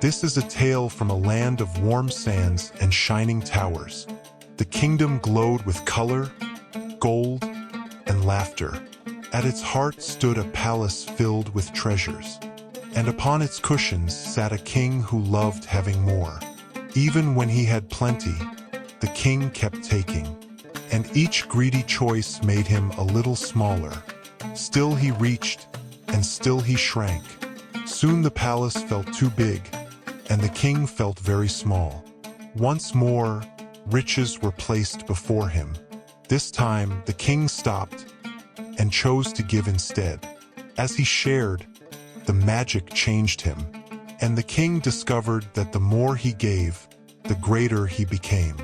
This is a tale from a land of warm sands and shining towers. The kingdom glowed with color, gold, and laughter. At its heart stood a palace filled with treasures, and upon its cushions sat a king who loved having more. Even when he had plenty, the king kept taking, and each greedy choice made him a little smaller. Still he reached, and still he shrank. Soon the palace felt too big, and the king felt very small. Once more, riches were placed before him. This time, the king stopped and chose to give instead. As he shared, the magic changed him, and the king discovered that the more he gave, the greater he became.